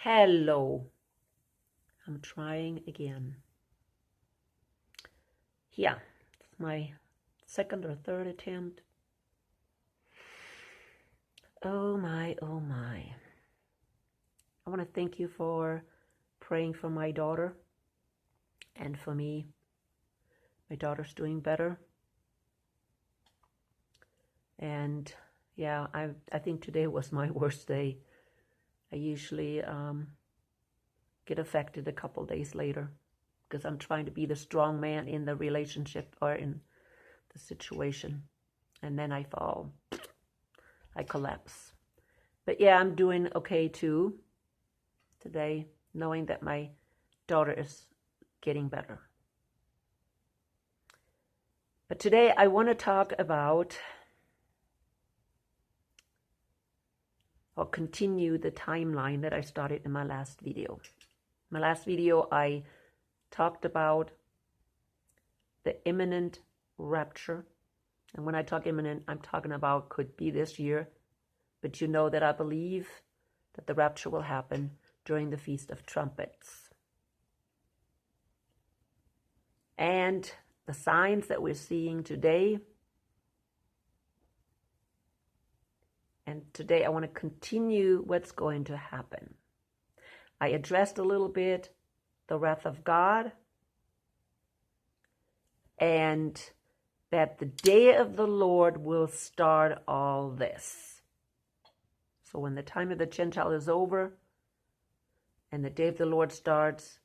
Hello. I'm trying again. Yeah, it's my second or third attempt. Oh my, oh my. I want to thank you for praying for my daughter and for me. My daughter's doing better. And yeah, I think today was my worst day. I usually get affected a couple days later because I'm trying to be the strong man in the relationship or in the situation. And then I fall. I collapse. But yeah, I'm doing okay too today, knowing that my daughter is getting better. But today I want to talk about or continue the timeline that I started in my last video. My last video, I talked about the imminent rapture. And when I talk imminent, I'm talking about could be this year. But you know that I believe that the rapture will happen during the Feast of Trumpets. And the signs that we're seeing today. And today I want to continue what's going to happen. I addressed a little bit the wrath of God and that the day of the Lord will start all this. So when the time of the Gentile is over and the day of the Lord starts,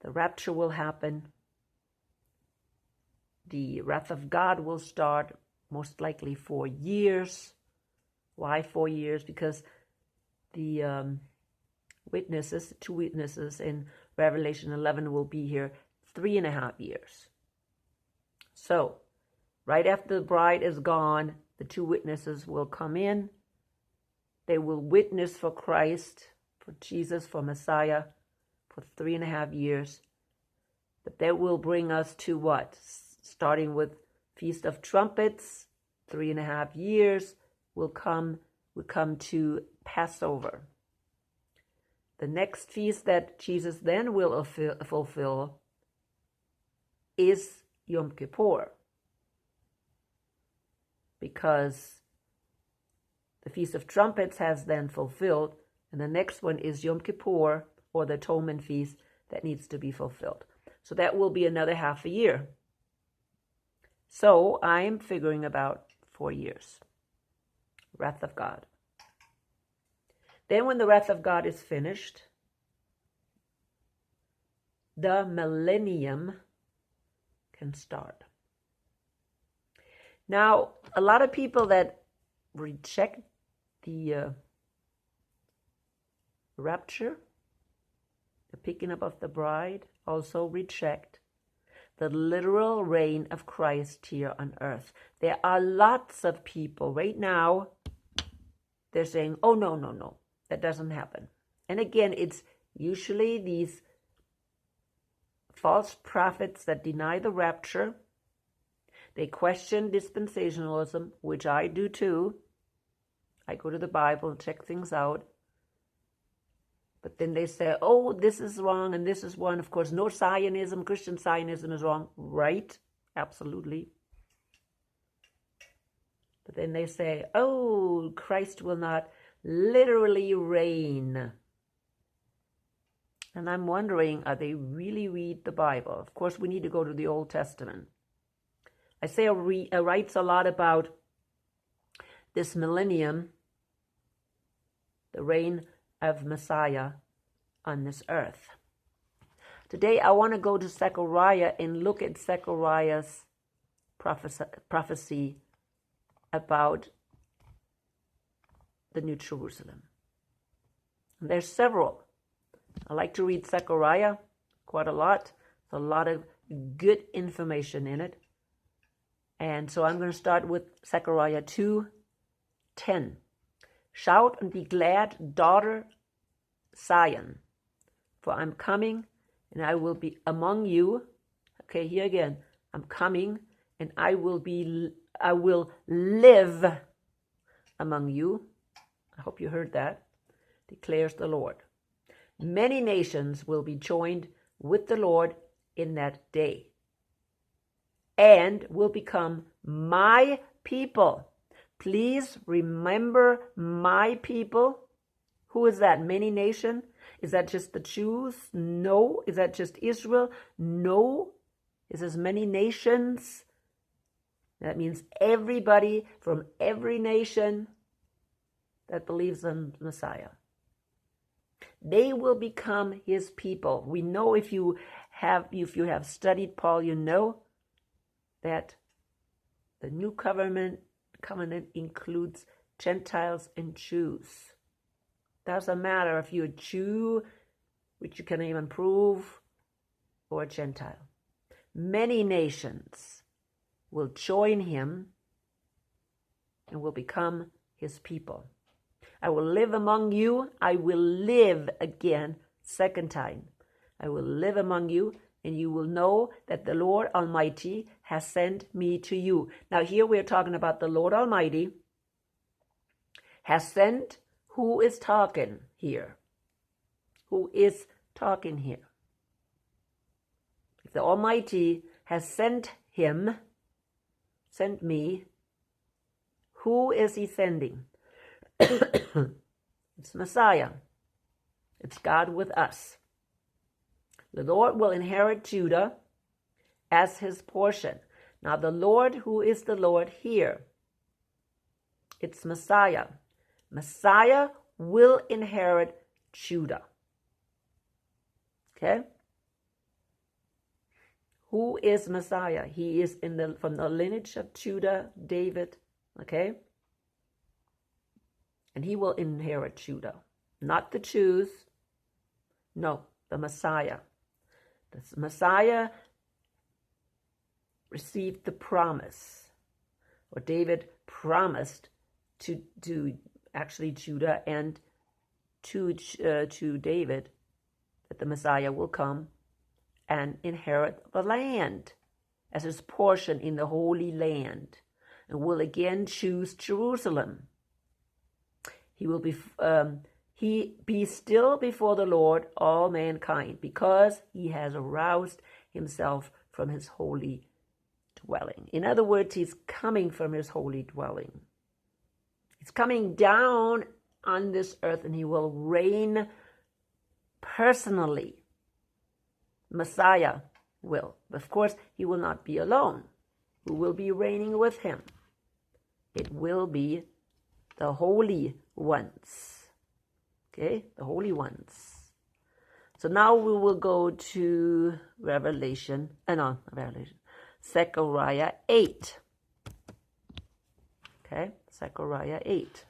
the rapture will happen. The wrath of God will start, most likely 4 years. Why 4 years? Because the witnesses, 2 witnesses in Revelation 11 will be here 3.5 years. So, right after the bride is gone, the 2 witnesses will come in. They will witness for Christ, for Jesus, for Messiah, for 3.5 years. But that will bring us to what? Starting with Feast of Trumpets, 3.5 years, we come to Passover. The next feast that Jesus then will fulfill is Yom Kippur, because the Feast of Trumpets has then fulfilled, and the next one is Yom Kippur, or the Atonement Feast, that needs to be fulfilled. So that will be another half a year. So I'm figuring about 4 years. Wrath of God. Then when the wrath of God is finished, the millennium can start. Now, a lot of people that reject the rapture, the picking up of the bride, also reject the literal reign of Christ here on earth. There are lots of people right now, they're saying, oh, no, that doesn't happen. And again, it's usually these false prophets that deny the rapture. They question dispensationalism, which I do too. I go to the Bible and check things out. But then they say, oh, this is wrong and this is wrong. Of course, no Zionism, Christian Zionism is wrong. Right? Absolutely. But then they say, oh, Christ will not literally reign. And I'm wondering, are they really read the Bible? Of course, we need to go to the Old Testament. Isaiah writes a lot about this millennium, the reign of Messiah on this earth. Today, I want to go to Zechariah and look at Zechariah's prophecy about the New Jerusalem. And there's several. I like to read Zechariah quite a lot. There's a lot of good information in it. And so I'm going to start with Zechariah 2:10. Shout and be glad, daughter Zion, for I'm coming and I will be among you. Okay, here again. I'm coming and I will live among you. I hope you heard that, declares the Lord. Many nations will be joined with the Lord in that day and will become my people. Please remember my people. Who is that? Many nation? Is that just the Jews? No. Is that just Israel? No. It says many nations. That means everybody from every nation that believes in Messiah. They will become his people. We know if you have studied Paul, you know that the new covenant includes Gentiles and Jews. Doesn't matter if you're a Jew, which you can even prove, or a Gentile. Many nations will join him and will become his people. I will live among you. I will live again, second time. I will live among you, and you will know that the Lord Almighty has sent me to you. Now here we're talking about the Lord Almighty has sent. Who is talking here? Who is talking here? If the Almighty has sent him, sent me, who is he sending? It's Messiah. It's God with us. The Lord will inherit Judah as his portion. Now the Lord, who is the Lord here? It's Messiah. Messiah will inherit Judah. Okay? Who is Messiah? He is from the lineage of Judah, David. Okay? And he will inherit Judah. Not the Jews. No, the Messiah. The Messiah received the promise. Or David promised to actually Judah and to David that the Messiah will come and inherit the land as his portion in the Holy Land, and will again choose Jerusalem. He will be still before the Lord, all mankind, because he has aroused himself from his holy dwelling. In other words, he's coming from his holy dwelling. He's coming down on this earth, and he will reign personally. Messiah will. Of course, he will not be alone. Who will be reigning with him? It will be the holy ones. Okay, the holy ones. So now we will go to Zechariah 8. Okay, Zechariah 8.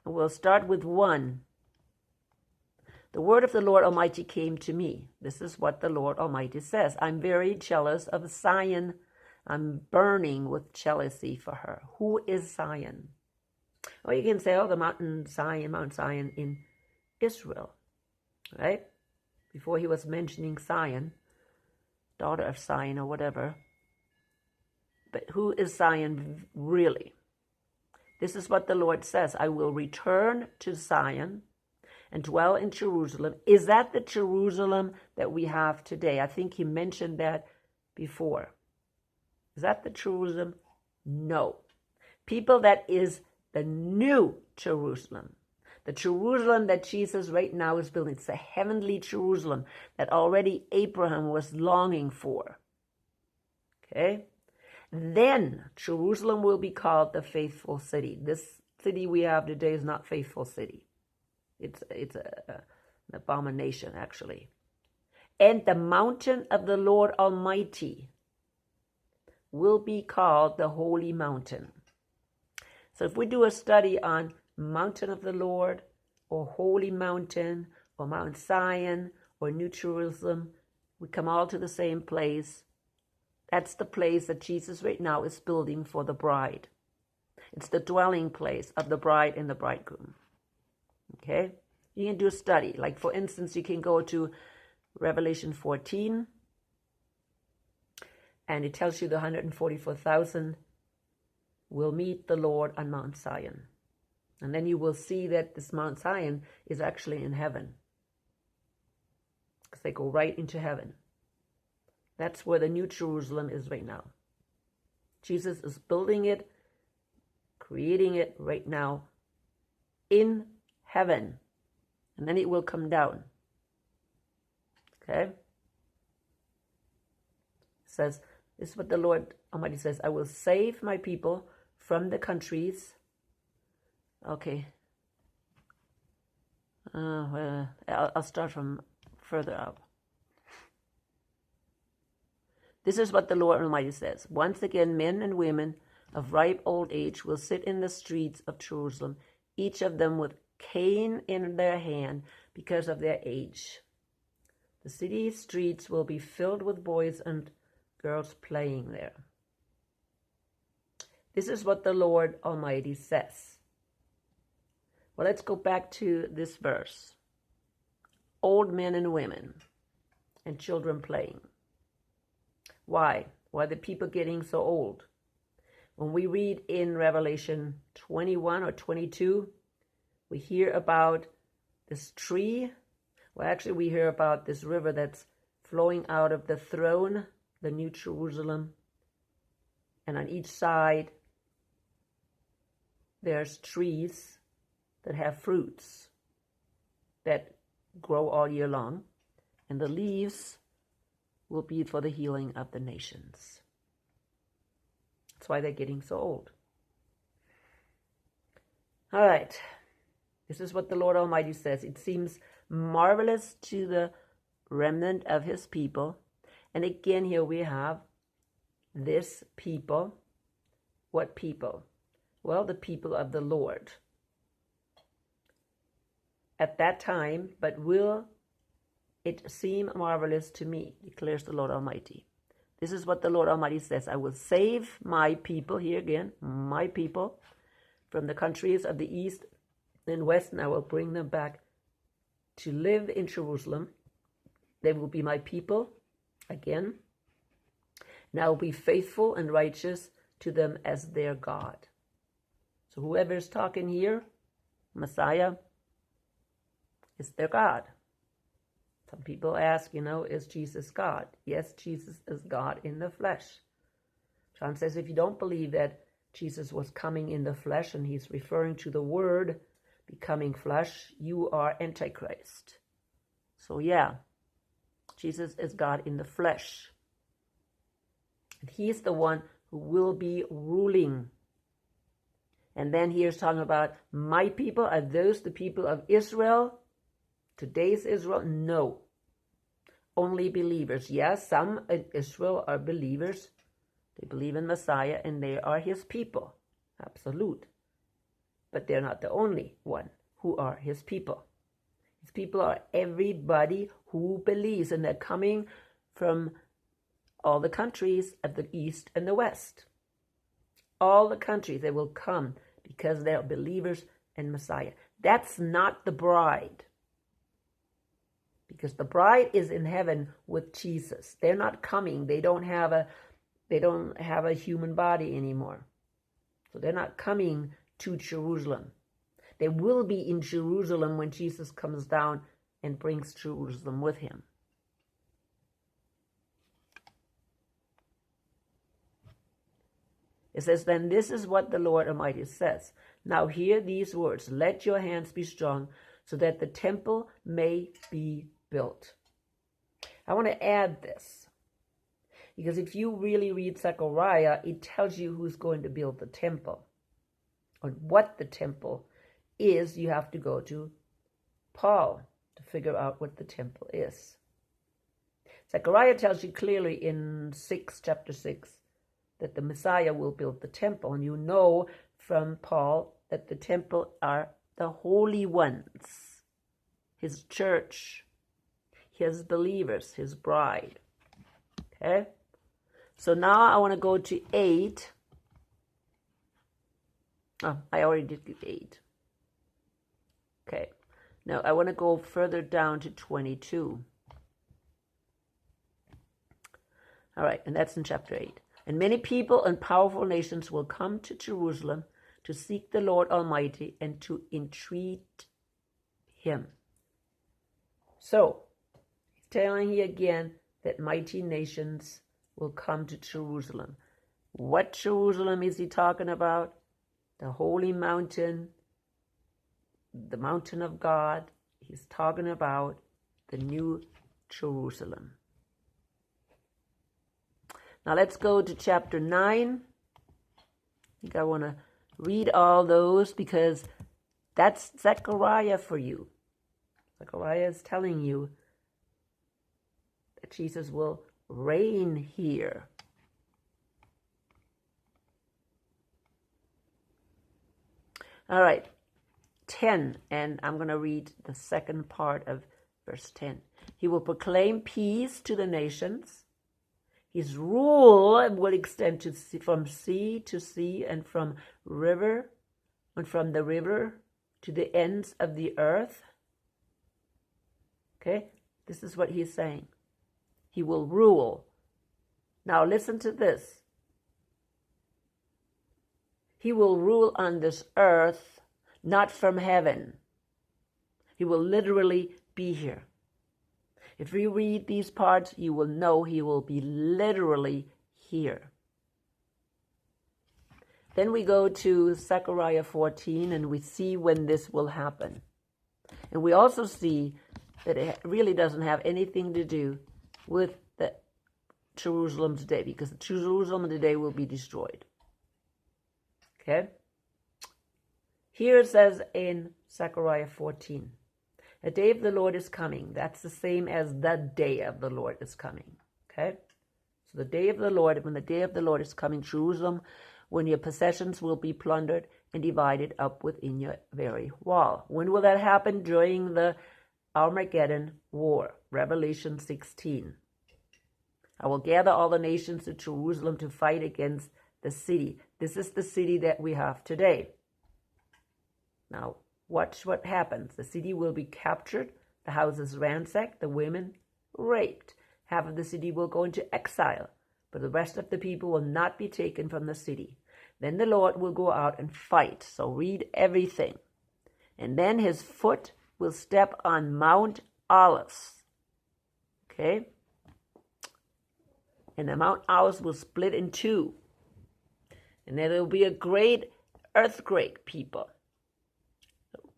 And we'll start with 1. The word of the Lord Almighty came to me. This is what the Lord Almighty says. I'm very jealous of Zion. I'm burning with jealousy for her. Who is Zion? Well, you can say, the Mount Zion in Israel, right? Before he was mentioning Zion, daughter of Zion or whatever. But who is Zion really? This is what the Lord says. I will return to Zion and dwell in Jerusalem. Is that the Jerusalem that we have today? I think he mentioned that before. Is that the Jerusalem? No. People, that is the new Jerusalem. The Jerusalem that Jesus right now is building. It's the heavenly Jerusalem that already Abraham was longing for. Okay? Then Jerusalem will be called the faithful city. This city we have today is not faithful city. It's an abomination, actually. And the mountain of the Lord Almighty will be called the Holy Mountain. So if we do a study on Mountain of the Lord, or Holy Mountain, or Mount Zion, or New Jerusalem, we come all to the same place. That's the place that Jesus right now is building for the bride. It's the dwelling place of the bride and the bridegroom. Okay? You can do a study. Like, for instance, you can go to Revelation 14, and it tells you the 144,000 will meet the Lord on Mount Zion. And then you will see that this Mount Zion is actually in heaven, because they go right into heaven. That's where the New Jerusalem is right now. Jesus is building it, creating it right now in heaven. And then it will come down. Okay? It says, this is what the Lord Almighty says, I will save my people from the countries. Okay. I'll start from further up. This is what the Lord Almighty says. Once again, men and women of ripe old age will sit in the streets of Jerusalem, each of them with cane in their hand because of their age. The city streets will be filled with boys and girls playing there. This is what the Lord Almighty says. Well, let's go back to this verse. Old men and women and children playing. Why? Why are the people getting so old? When we read in Revelation 21 or 22, we hear about this tree. Well, actually, we hear about this river that's flowing out of the throne, the New Jerusalem. And on each side, there's trees that have fruits that grow all year long. And the leaves will be for the healing of the nations. That's why they're getting so old. All right. This is what the Lord Almighty says. It seems marvelous to the remnant of his people. And again, here we have this people. What people? Well, the people of the Lord. At that time, but will it seem marvelous to me, declares the Lord Almighty. This is what the Lord Almighty says. I will save my people, here again, my people, from the countries of the east and west, and I will bring them back to live in Jerusalem. They will be my people again, and I will be faithful and righteous to them as their God. So whoever is talking here, Messiah, is their God. Some people ask, is Jesus God? Yes, Jesus is God in the flesh. John says if you don't believe that Jesus was coming in the flesh, and he's referring to the Word becoming flesh, you are Antichrist. So yeah, Jesus is God in the flesh. And he's the one who will be ruling. And then here's talking about my people. Are those the people of Israel? Today's Israel? No. Only believers. Yes, some in Israel are believers. They believe in Messiah and they are his people. Absolute. But they're not the only one who are his people. His people are everybody who believes, and they're coming from all the countries of the east and the west. All the countries, they will come because they are believers in Messiah. That's not the bride. Because the bride is in heaven with Jesus. They're not coming. They don't have a human body anymore. So they're not coming to Jerusalem. They will be in Jerusalem when Jesus comes down and brings Jerusalem with him. It says, then this is what the Lord Almighty says. Now hear these words. Let your hands be strong so that the temple may be built. I want to add this, because if you really read Zechariah, it tells you who's going to build the temple. Or what the temple is, you have to go to Paul to figure out what the temple is. Zechariah tells you clearly in chapter 6, that the Messiah will build the temple. And you know from Paul that the temple are the holy ones, his church, his believers, his bride. Okay? So now I want to go to 8. Oh, I already did 8. Okay. Now I want to go further down to 22. All right, and that's in chapter 8. And many people and powerful nations will come to Jerusalem to seek the Lord Almighty and to entreat him. So, he's telling you again that mighty nations will come to Jerusalem. What Jerusalem is he talking about? The holy mountain, the mountain of God. He's talking about the new Jerusalem. Now let's go to chapter 9. I think I want to read all those because that's Zechariah for you. Zechariah is telling you that Jesus will reign here. All right, 10, and I'm going to read the second part of verse 10. He will proclaim peace to the nations. His rule will extend from sea to sea and from the river to the ends of the earth. Okay, this is what he's saying. He will rule. Now listen to this. He will rule on this earth, not from heaven. He will literally be here. If you read these parts, you will know he will be literally here. Then we go to Zechariah 14 and we see when this will happen. And we also see that it really doesn't have anything to do with the Jerusalem today, because the Jerusalem today will be destroyed. Okay? Here it says in Zechariah 14, the day of the Lord is coming. That's the same as the day of the Lord is coming. Okay? So the day of the Lord, when the day of the Lord is coming, Jerusalem, when your possessions will be plundered and divided up within your very wall. When will that happen? During the Armageddon War, Revelation 16. I will gather all the nations to Jerusalem to fight against the city. This is the city that we have today. Now, watch what happens. The city will be captured, the houses ransacked, the women raped. Half of the city will go into exile, but the rest of the people will not be taken from the city. Then the Lord will go out and fight. So read everything. And then his foot will step on Mount Olives. Okay? And the Mount Olives will split in two. And there will be a great earthquake, people.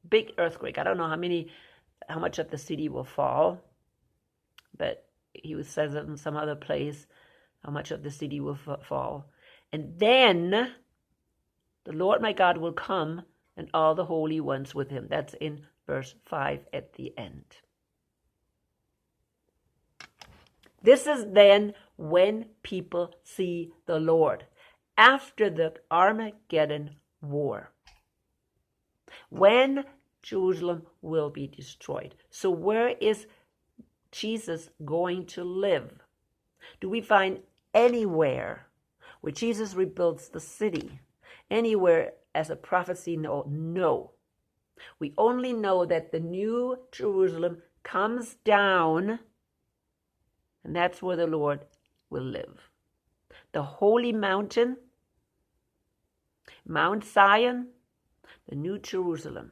Big earthquake. I don't know how much of the city will fall, but he says it in some other place, how much of the city will fall. And then the Lord my God will come and all the holy ones with him. That's in verse 5 at the end. This is then when people see the Lord, after the Armageddon War, when Jerusalem will be destroyed. So where is Jesus going to live? Do we find anywhere where Jesus rebuilds the city? Anywhere as a prophecy? No. We only know that the new Jerusalem comes down, and that's where the Lord will live. The holy mountain, Mount Zion, the new Jerusalem,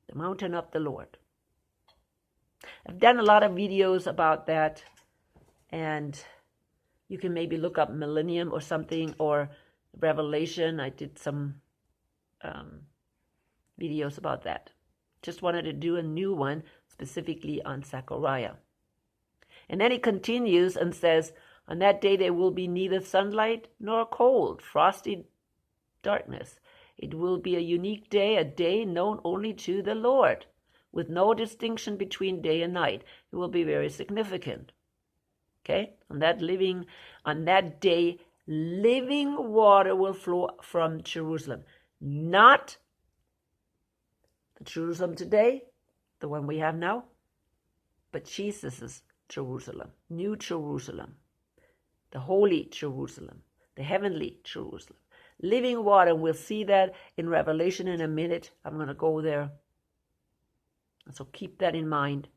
the mountain of the Lord. I've done a lot of videos about that, and you can maybe look up Millennium or something, or Revelation. I did some videos about that. Just wanted to do a new one specifically on Zechariah. And then he continues and says, on that day there will be neither sunlight nor cold, frosty darkness. It will be a unique day, a day known only to the Lord, with no distinction between day and night. It will be very significant. Okay? On that day, living water will flow from Jerusalem. Not the Jerusalem today, the one we have now, but Jesus' Jerusalem, New Jerusalem, the holy Jerusalem, the heavenly Jerusalem. Living water, we'll see that in Revelation in a minute. I'm going to go there. So keep that in mind.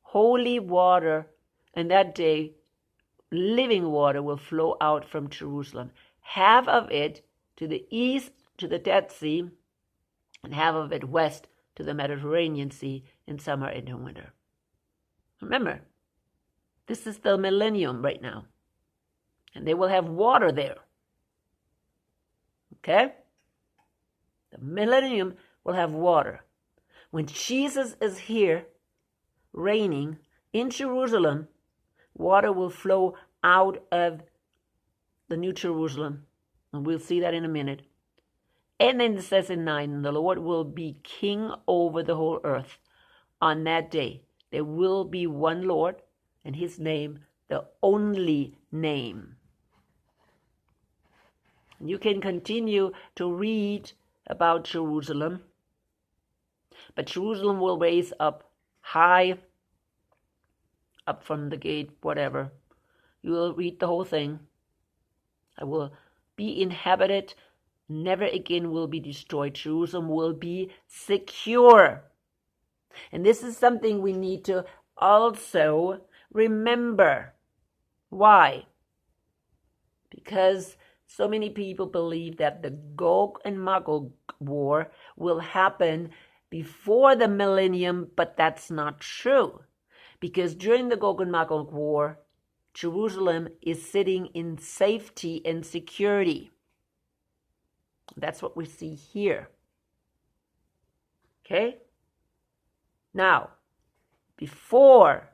Holy water, and that day, living water will flow out from Jerusalem. Half of it to the east to the Dead Sea, and half of it west to the Mediterranean Sea in summer and in winter. Remember, this is the millennium right now. And they will have water there. Okay? The millennium will have water. When Jesus is here, reigning in Jerusalem, water will flow out of the New Jerusalem. And we'll see that in a minute. And then it says in 9, the Lord will be king over the whole earth. On that day, there will be one Lord, and his name, the only name. You can continue to read about Jerusalem, but Jerusalem will raise up high, up from the gate, whatever. You will read the whole thing. I will be inhabited, never again will be destroyed. Jerusalem will be secure. And this is something we need to also remember. Why? Because so many people believe that the Gog and Magog war will happen before the millennium, but that's not true. Because during the Gog and Magog war, Jerusalem is sitting in safety and security. That's what we see here. Okay? Now, before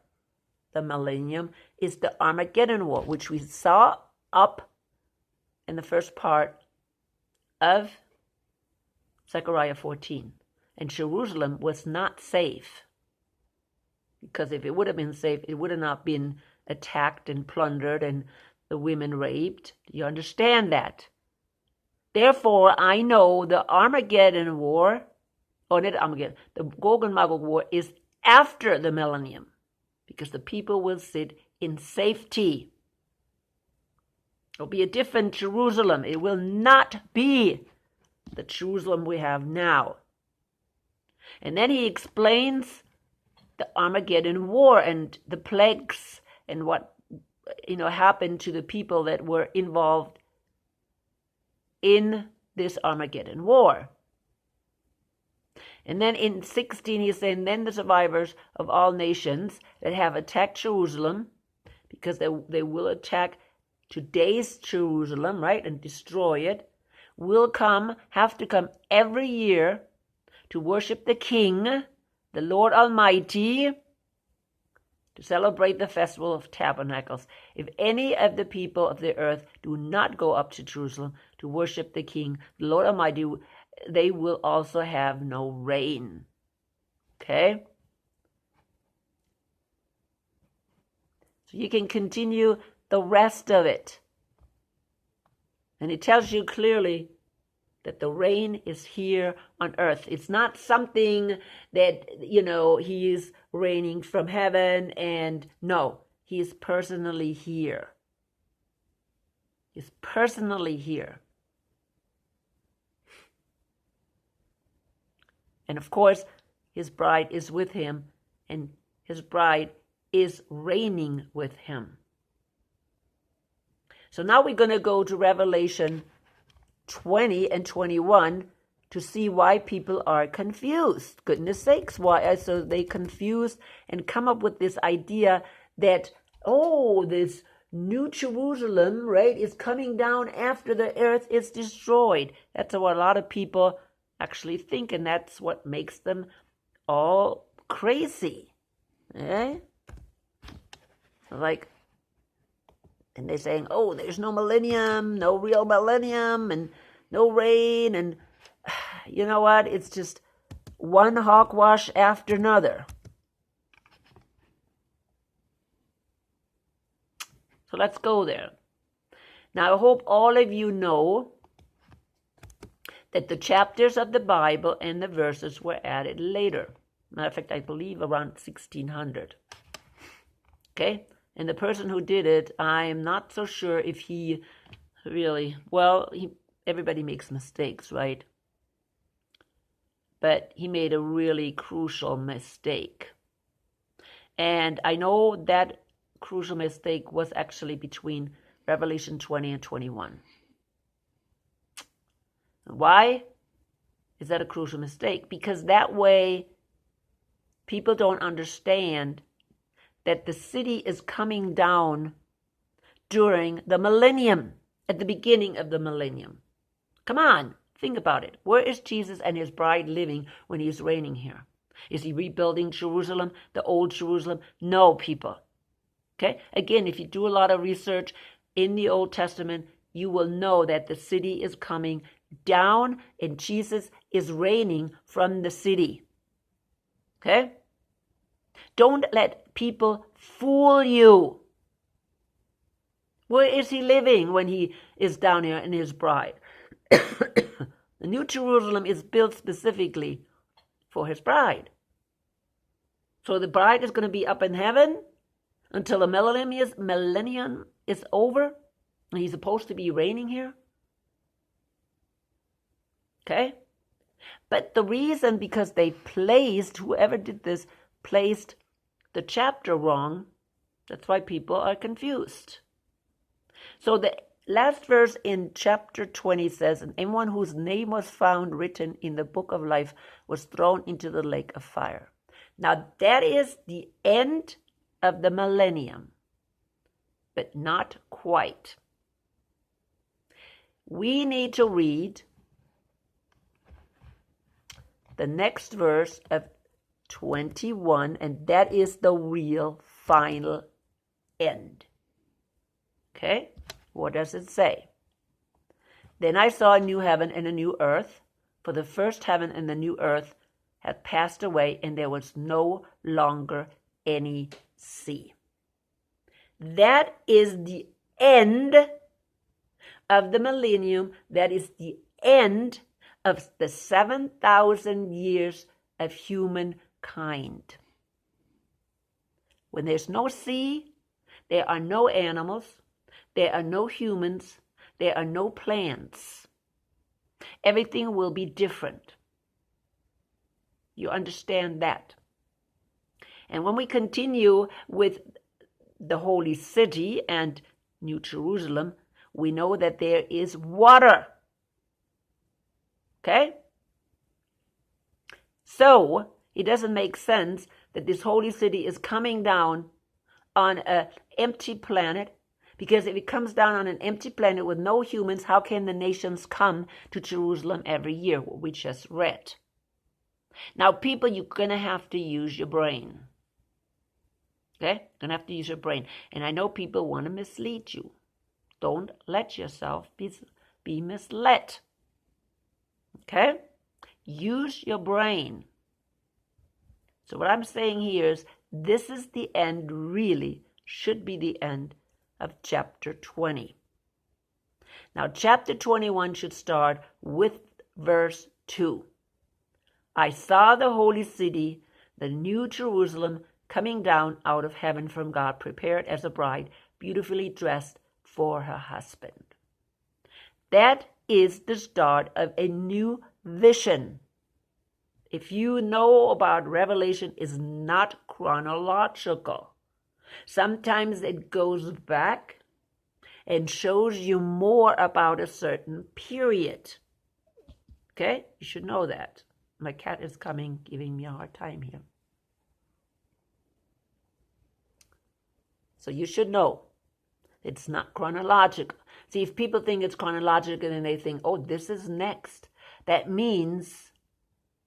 the millennium is the Armageddon war, which we saw up in the first part of Zechariah 14. And Jerusalem was not safe. Because if it would have been safe, it would have not been attacked and plundered and the women raped. Do you understand that? Therefore, I know the Armageddon war, or not Armageddon, the Gog and Magog war is after the millennium. Because the people will sit in safety. It will be a different Jerusalem. It will not be the Jerusalem we have now. And then he explains the Armageddon war and the plagues and what happened to the people that were involved in this Armageddon war. And then in 16 he's saying, then the survivors of all nations that have attacked Jerusalem, because they will attack today's Jerusalem, right, and destroy it, will have to come every year to worship the King, the Lord Almighty, to celebrate the Festival of Tabernacles. If any of the people of the earth do not go up to Jerusalem to worship the King, the Lord Almighty, they will also have no rain. Okay? So you can continue the rest of it. And it tells you clearly that the rain is here on earth. It's not something that, he is raining from heaven, and no, he is personally here. He's personally here. And of course, his bride is with him, and his bride is reigning with him. So now we're going to go to Revelation 20 and 21 to see why people are confused. Goodness sakes, why so they confused and come up with this idea that, this New Jerusalem, right, is coming down after the earth is destroyed. That's what a lot of people actually think, and that's what makes them all crazy. Eh? And they're saying, there's no millennium, no real millennium, and no rain, and you know what? It's just one hogwash after another. So let's go there. Now, I hope all of you know that the chapters of the Bible and the verses were added later. Matter of fact, I believe around 1600. Okay? And the person who did it, I'm not so sure if he really, everybody makes mistakes, right? But he made a really crucial mistake. And I know that crucial mistake was actually between Revelation 20 and 21. Why is that a crucial mistake? Because that way people don't understand that the city is coming down during the millennium, at the beginning of the millennium. Come on, think about it. Where is Jesus and his bride living when he's reigning here? Is he rebuilding Jerusalem, the old Jerusalem? No, people. Okay? Again, if you do a lot of research in the Old Testament, you will know that the city is coming down and Jesus is reigning from the city. Okay? Don't let people fool you. Where is he living when he is down here in his bride? The New Jerusalem is built specifically for his bride. So the bride is going to be up in heaven until the millennium is over. And he's supposed to be reigning here. Okay? But the reason, because they placed, whoever did this, placed the chapter wrong, that's why people are confused. So the last verse in chapter 20 says, and anyone whose name was found written in the book of life was thrown into the lake of fire. Now that is the end of the millennium, but not quite. We need to read the next verse of 21, and that is the real final end. Okay? What does it say? Then I saw a new heaven and a new earth, for the first heaven and the new earth had passed away, and there was no longer any sea. That is the end of the millennium. That is the end of the 7,000 years of humankind. When there's no sea, there are no animals, there are no humans, there are no plants. Everything will be different. You understand that? And when we continue with the holy city and New Jerusalem, we know that there is water. Okay? So, it doesn't make sense that this holy city is coming down on an empty planet, because if it comes down on an empty planet with no humans, how can the nations come to Jerusalem every year? What we just read. Now, people, you're going to have to use your brain. Okay? You're going to have to use your brain. And I know people want to mislead you. Don't let yourself be misled. Okay? Use your brain. So what I'm saying here is, this is the end, really should be the end of chapter 20. Now, chapter 21 should start with verse 2. I saw the holy city, the new Jerusalem, coming down out of heaven from God, prepared as a bride, beautifully dressed for her husband. That is the start of a new vision. If you know about Revelation, is not chronological. Sometimes it goes back and shows you more about a certain period. Okay? You should know that. My cat is coming, giving me a hard time here. So you should know it's not chronological. See, if people think it's chronological, then they think, oh, this is next. That means,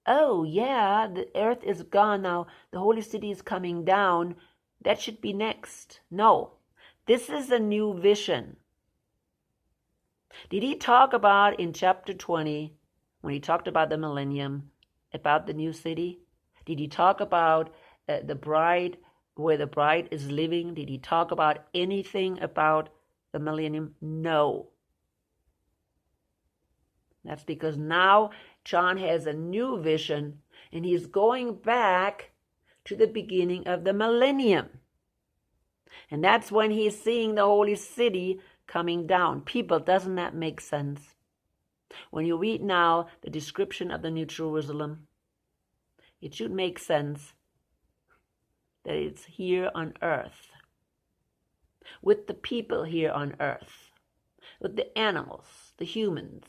oh, yeah, the earth is gone now. The holy city is coming down. That should be next. No, this is a new vision. Did he talk about in chapter 20, when he talked about the millennium, about the new city? Did he talk about the bride, where the bride is living? Did he talk about anything about the millennium? No. That's because now John has a new vision, and he's going back to the beginning of the millennium. And that's when he's seeing the holy city coming down. People, doesn't that make sense? When you read now the description of the New Jerusalem, it should make sense that it's here on earth, with the people here on earth, with the animals, the humans.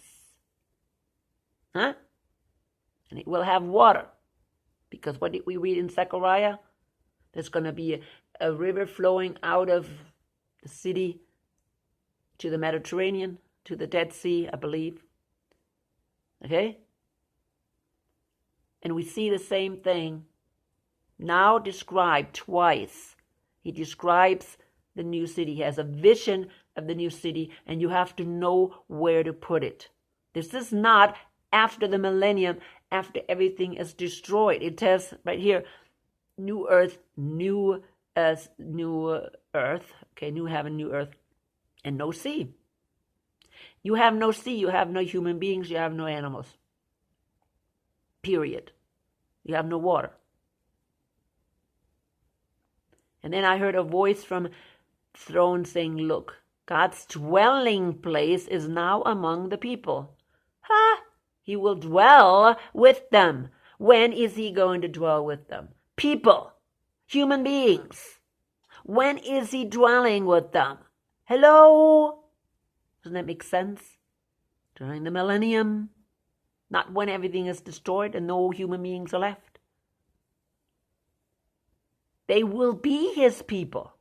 Huh? And it will have water. Because what did we read in Zechariah? There's going to be a river flowing out of the city to the Mediterranean, to the Dead Sea, I believe. Okay? And we see the same thing now described twice. He describes the new city. He has a vision of the new city, and you have to know where to put it. This is not after the millennium, after everything is destroyed. It says right here, new earth, new earth, okay, new heaven, new earth, and no sea. You have no sea, you have no human beings, you have no animals. Period. You have no water. And then I heard a voice from throne saying, look, God's dwelling place is now among the people. Ha! He will dwell with them. When is he going to dwell with them? People. Human beings. When is he dwelling with them? Hello? Doesn't that make sense? During the millennium. Not when everything is destroyed and no human beings are left. They will be his people.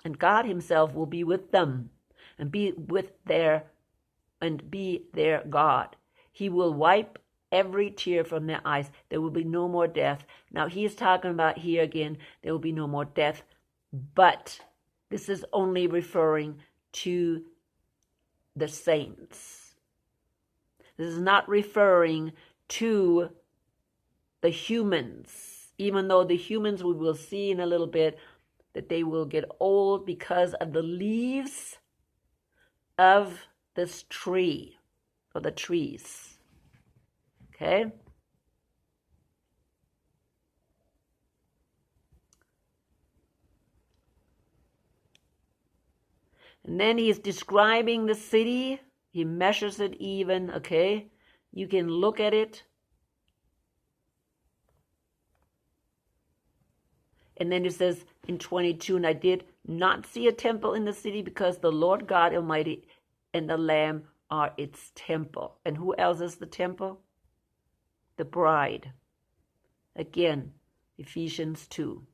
And God himself will be with them and be their God. He will wipe every tear from their eyes. There will be no more death. Now he is talking about here again, there will be no more death. But this is only referring to the saints. This is not referring to the humans, even though the humans we will see in a little bit that they will get old because of the leaves of this tree, or the trees. Okay? And then he's describing the city. He measures it even, okay? You can look at it. And then it says in 22, and I did not see a temple in the city because the Lord God Almighty and the Lamb are its temple. And who else is the temple? The bride. Again, Ephesians 2.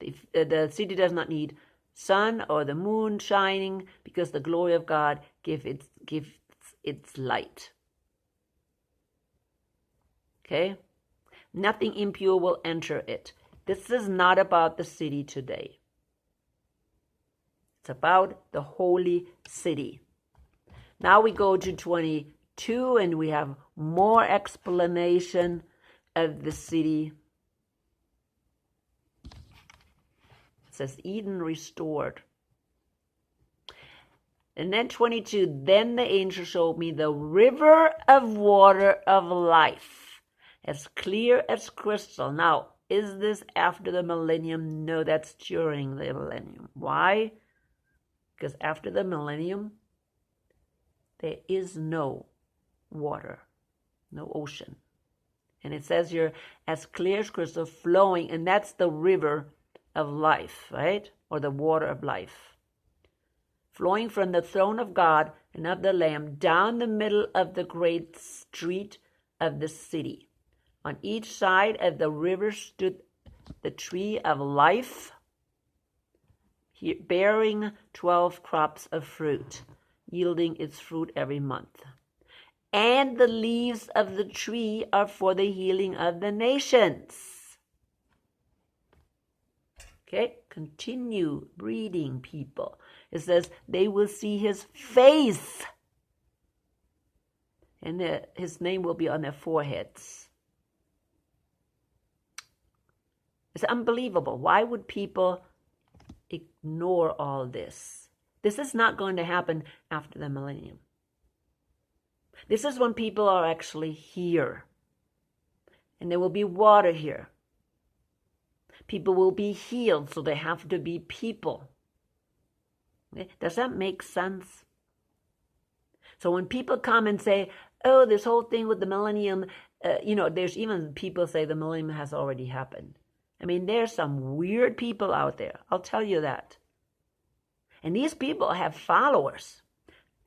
The city does not need sun or the moon shining because the glory of God gives its light. Okay? Nothing impure will enter it. This is not about the city today. It's about the holy city. Now we go to 22 and we have more explanation of the city. It says Eden restored. And then 22, then the angel showed me the river of water of life, as clear as crystal. Now, is this after the millennium? No, that's during the millennium. Why? Because after the millennium, there is no water, no ocean. And it says here, as clear as crystal, flowing, and that's the river of life, right? Or the water of life. Flowing from the throne of God and of the Lamb down the middle of the great street of the city. On each side of the river stood the tree of life, bearing 12 crops of fruit, yielding its fruit every month. And the leaves of the tree are for the healing of the nations. Okay, continue reading, people. It says they will see his face, and his name will be on their foreheads. It's unbelievable. Why would people ignore all this? This is not going to happen after the millennium. This is when people are actually here. And there will be water here. People will be healed, so they have to be people. Okay? Does that make sense? So when people come and say, oh, this whole thing with the millennium, there's even people say the millennium has already happened. I mean, there's some weird people out there. I'll tell you that. And these people have followers.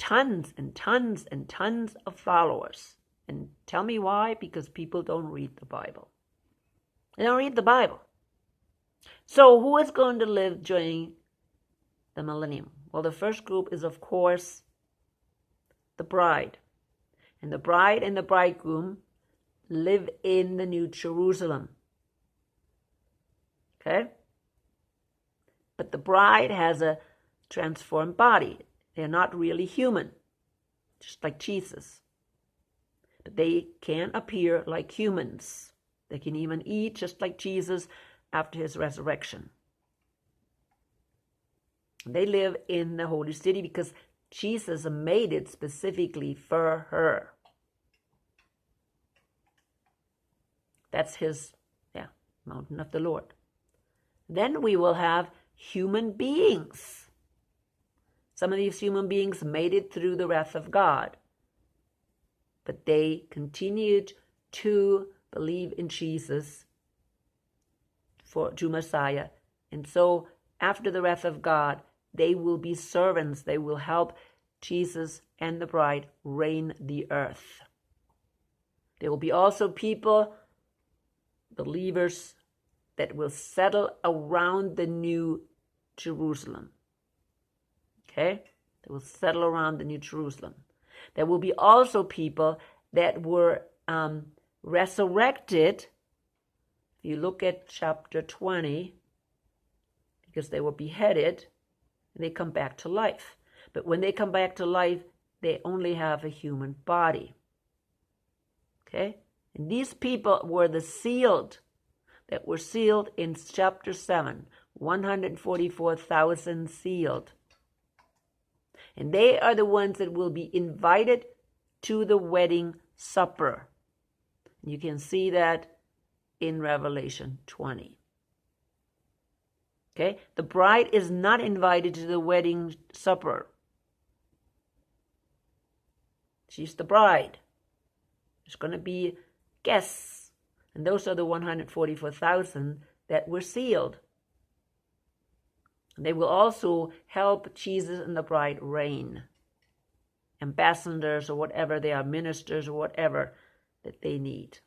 tons and tons and tons of followers. And tell me why? Because people don't read the Bible. They don't read the Bible. So who is going to live during the millennium? Well, the first group is, of course, the bride. And the bride and the bridegroom live in the New Jerusalem. Okay? But the bride has a transformed body. They're not really human, just like Jesus. But they can appear like humans. They can even eat just like Jesus after his resurrection. They live in the holy city because Jesus made it specifically for her. That's his mountain of the Lord. Then we will have human beings. Some of these human beings made it through the wrath of God, but they continued to believe in Jesus to Messiah. And so after the wrath of God, they will be servants. They will help Jesus and the bride reign the earth. There will be also people, believers, that will settle around the New Jerusalem. Okay? They will settle around the New Jerusalem. There will be also people that were resurrected. If you look at chapter 20, because they were beheaded, and they come back to life. But when they come back to life, they only have a human body. Okay? And these people were the sealed, that were sealed in chapter 7, 144,000 sealed. And they are the ones that will be invited to the wedding supper. You can see that in Revelation 20. Okay? The bride is not invited to the wedding supper. She's the bride. There's going to be guests. And those are the 144,000 that were sealed. They will also help Jesus and the bride reign. Ambassadors or whatever they are, ministers or whatever that they need.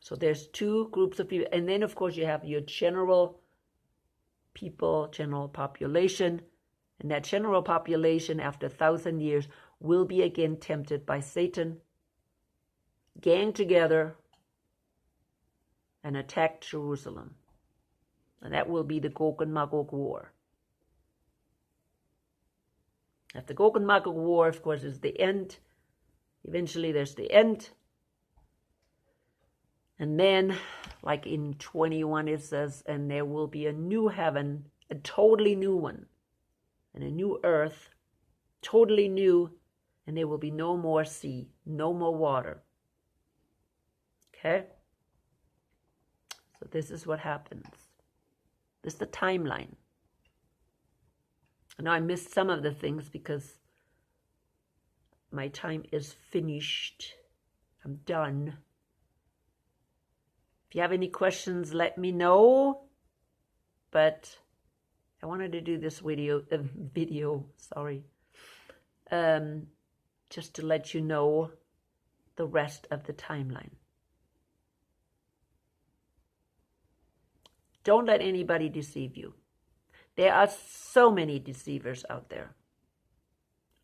So there's two groups of people. And then, of course, you have your general people, general population. And that general population, after 1,000 years, will be again tempted by Satan, gang together, and attack Jerusalem. And that will be the Gog and Magog war. After Gog and Magog war, of course, is the end. Eventually, there's the end. And then, like in 21, it says, and there will be a new heaven, a totally new one, and a new earth, totally new, and there will be no more sea, no more water. Okay? So this is what happens. This is the timeline. I know I missed some of the things because my time is finished. I'm done. If you have any questions, let me know. But I wanted to do this video, just to let you know the rest of the timeline. Don't let anybody deceive you. There are so many deceivers out there.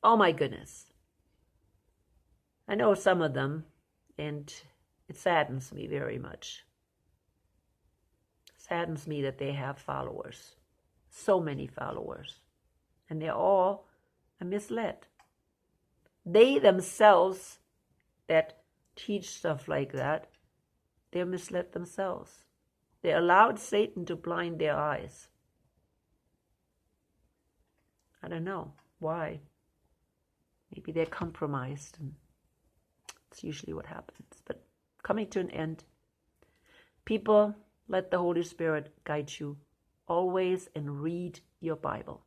Oh my goodness. I know some of them, and it saddens me very much. It saddens me that they have followers. So many followers. And they're all misled. They themselves that teach stuff like that, they're misled themselves. They allowed Satan to blind their eyes. I don't know why. Maybe they're compromised, and it's usually what happens. But coming to an end, people, let the Holy Spirit guide you always, and read your Bible.